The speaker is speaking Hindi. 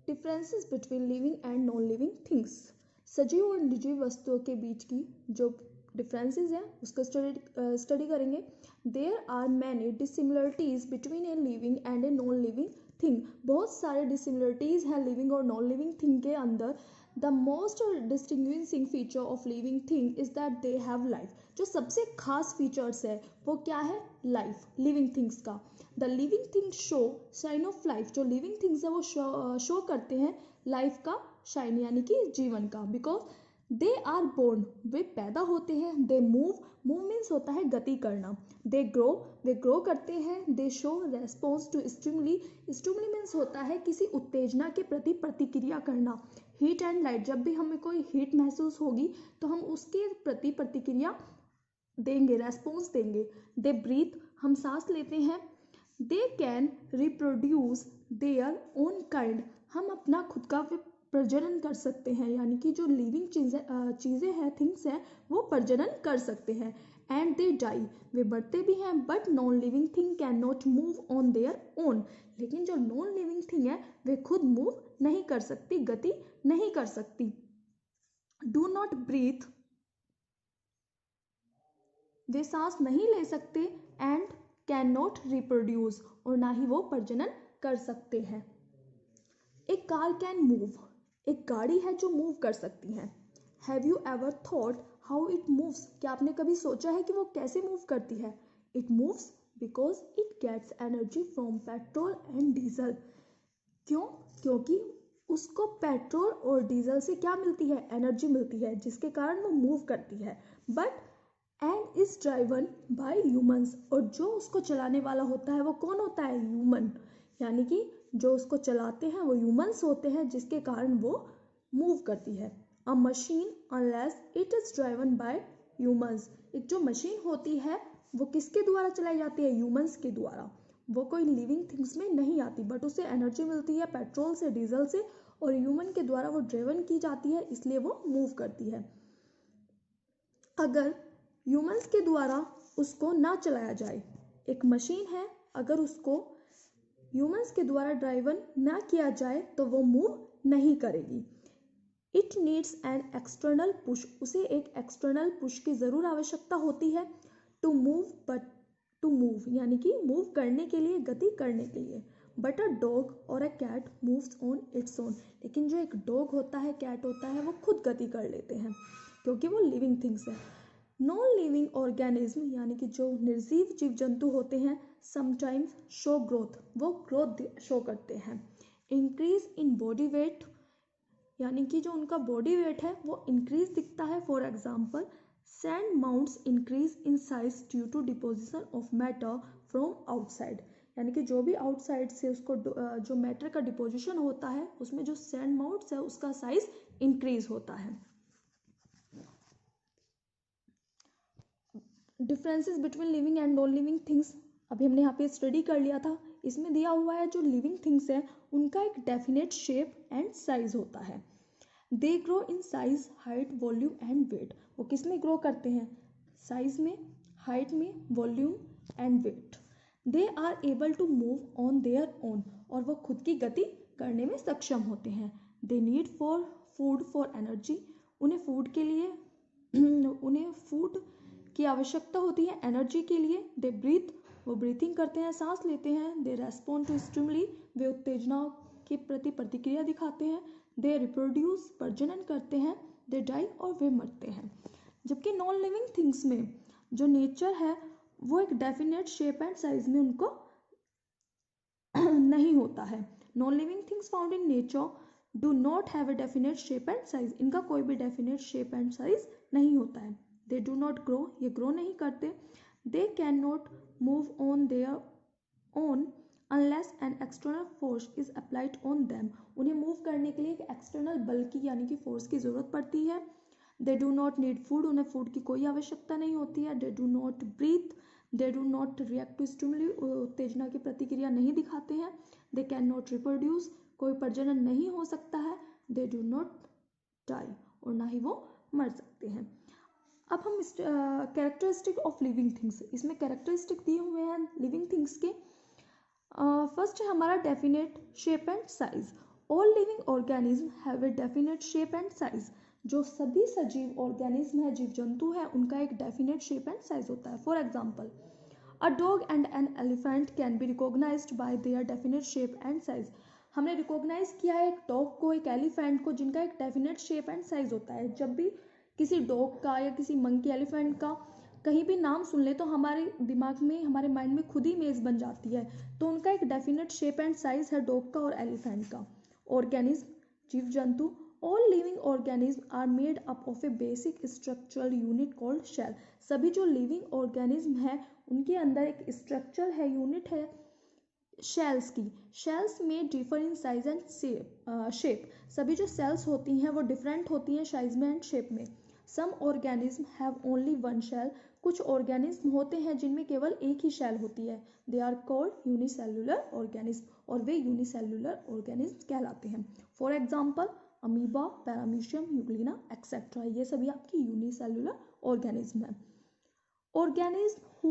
Differences between living and non living things. सजीव और निर्जीव वस्तुओं के बीच की जो डिफरेंसेस हैं उसको स्टडी करेंगे। There are many dissimilarities between a living and a non living thing. बहुत सारे डिसिमिलरिटीज हैं लिविंग और नॉन लिविंग थिंग के अंदर। The most distinguishing feature of living thing is that they have life. जो सबसे खास फीचर्स है वो क्या है? लाइफ, लिविंग थिंग्स का। The living things show sign of life. जो लिविंग थिंग्स है वो शो करते हैं लाइफ का शाइन यानी कि जीवन का। बिकॉज दे आर बोर्न, वे पैदा होते हैं। दे मूव, मूव मीन्स होता है गति करना। दे ग्रो, वे ग्रो करते हैं। They show response to stimuli, stimuli means होता है किसी उत्तेजना के प्रति प्रतिक्रिया करना। हीट एंड लाइट, जब भी हमें कोई हीट महसूस होगी तो हम उसके प्रति प्रतिक्रिया देंगे, रेस्पॉन्स देंगे। दे ब्रीथ, हम सांस लेते हैं। They can reproduce their own kind, हम अपना खुद का प्रजनन कर सकते हैं यानी कि जो लिविंग चीज़ें हैं, थिंग्स हैं, वो प्रजनन कर सकते हैं। एंड दे डाई, वे बढ़ते भी हैं। But non living thing can not move on their own, लेकिन जो नॉन लिविंग थिंग है वे खुद मूव नहीं कर सकती, गति नहीं कर सकती। डू नॉट ब्रीथ, वे सांस नहीं ले सकते। एंड कैन नॉट रिप्रोड्यूस, और ना ही वो प्रजनन कर सकते हैं। एक कार कैन मूव, एक गाड़ी है जो मूव कर सकती है। Have you ever thought how it moves, क्या आपने कभी सोचा है कि वो कैसे मूव करती है? It moves because it gets energy from petrol and diesel. क्यों? क्योंकि उसको पेट्रोल और डीजल से क्या मिलती है? एनर्जी मिलती है, जिसके कारण वो मूव करती है। But and is driven by humans, और जो उसको चलाने वाला होता है वो कौन होता है? ह्यूमन, यानी कि जो उसको चलाते हैं वो ह्यूमंस होते हैं, जिसके कारण वो मूव करती है। अ machine unless it is driven by humans, एक जो मशीन होती है वो किसके द्वारा चलाई जाती है? ह्यूमंस के द्वारा। वो कोई लिविंग थिंग्स में नहीं आती, बट उसे एनर्जी मिलती है पेट्रोल से, डीजल से, और ह्यूमन के द्वारा वो ड्राइवन की जाती है, इसलिए वो मूव करती है। अगर ह्यूमंस के द्वारा उसको ना चलाया जाए, एक मशीन है, अगर उसको ह्यूमंस के द्वारा ड्राइवन ना किया जाए तो वो मूव नहीं करेगी। It needs an external push, उसे एक एक्सटर्नल पुश की ज़रूर आवश्यकता होती है। To move, but to move यानी कि मूव करने के लिए, गति करने के लिए। बट अ डॉग और a cat moves on its own, लेकिन जो एक डॉग होता है, कैट होता है, वो खुद गति कर लेते हैं क्योंकि वो लिविंग थिंग्स है। नॉन लिविंग ऑर्गेनिज्म यानी कि जो निर्जीव जीव जंतु होते हैं, समटाइम्स शो ग्रोथ, वो ग्रोथ शो करते हैं। इंक्रीज इन बॉडी वेट, यानी कि जो उनका बॉडी वेट है वो इंक्रीज दिखता है। For example sand mounts increase in size due to deposition of matter from outside, यानी कि जो भी आउटसाइड से उसको जो मैटर का डिपोजिशन होता है उसमें जो सैंड माउंट्स है उसका साइज इंक्रीज होता है। Differences between living and non living things, अभी हमने यहाँ पे स्टडी कर लिया था। इसमें दिया हुआ है जो लिविंग थिंग्स है उनका एक डेफिनेट शेप एंड साइज होता है। They grow in size, height, volume and weight, वो किस में ग्रो करते हैं? साइज में, हाइट में, volume and weight. They are able to move on their own, और वो खुद की गति करने में सक्षम होते हैं। They need for food for energy, उन्हें फूड के लिए उन्हें फूड की आवश्यकता होती है एनर्जी के लिए। दे ब्रीथ, वो ब्रीथिंग करते हैं, सांस लेते हैं। दे रेस्पॉन्ड टू स्टिमुली, वे उत्तेजना के प्रति प्रतिक्रिया दिखाते हैं। दे रिप्रोड्यूस, प्रजनन करते हैं। दे डाई, और वे मरते हैं। जबकि नॉन लिविंग थिंग्स में जो नेचर है वो एक डेफिनेट शेप एंड साइज में उनको नहीं होता है। Non living things found in nature do not have a definite shape and size, इनका कोई भी डेफिनेट शेप एंड साइज नहीं होता है। दे डू नॉट ग्रो, ये ग्रो नहीं करते। They can not move on their own unless an external force is applied on them, उन्हें मूव करने के लिए एक एक्सटर्नल बल की यानी कि फोर्स की ज़रूरत पड़ती है। They do not need food, उन्हें फूड की कोई आवश्यकता नहीं होती है। They do not breathe, they do not react to stimuli, उत्तेजना की प्रतिक्रिया नहीं दिखाते हैं। दे कैन नॉट रिप्रोड्यूस, कोई प्रजनन नहीं हो सकता है। दे डू नॉट डाई, और ना ही वो मर सकते हैं। अब हम कैरेक्टरिस्टिक ऑफ लिविंग थिंग्स, इसमें कैरेक्टरिस्टिक दिए हुए हैं लिविंग थिंग्स के। फर्स्ट है हमारा definite shape and size. All living organism have a definite shape and size. जो सभी सजीव ऑर्गेनिज्म है, जीव जंतु है, उनका एक डेफिनेट शेप एंड साइज होता है। For example, a dog and an elephant can be recognised by their definite shape and size. हमने रिकॉग्नाइज किया है एक डॉग को, एक एलिफेंट को, जिनका एक डेफिनेट शेप एंड साइज होता है। जब भी किसी डॉग का या किसी मंकी, एलिफेंट का कहीं भी नाम सुन ले तो हमारे दिमाग में, हमारे माइंड में खुद ही इमेज बन जाती है। तो उनका एक डेफिनेट शेप एंड साइज है डॉग का और एलिफेंट का। ऑर्गेनिज्म, जीव जंतु, all living organism are made up of a basic structural unit called cell. सभी जो लिविंग ऑर्गेनिज्म है उनके अंदर एक स्ट्रक्चर है, यूनिट है शेल्स की। शेल्स में differ in size and shape. सभी जो सेल्स होती हैं वो डिफरेंट होती हैं साइज में एंड शेप में। Some organism have only one cell. कुछ ऑर्गेनिज्म होते हैं जिनमें केवल एक ही शेल होती है। They are called unicellular organism, और वे यूनिसेल्युलर ऑर्गेनिज्म कहलाते हैं। For example, amoeba, paramecium, euglena etcetera, ये सभी आपकी यूनिसेल्युलर ऑर्गेनिज्म है। ऑर्गेनिज्म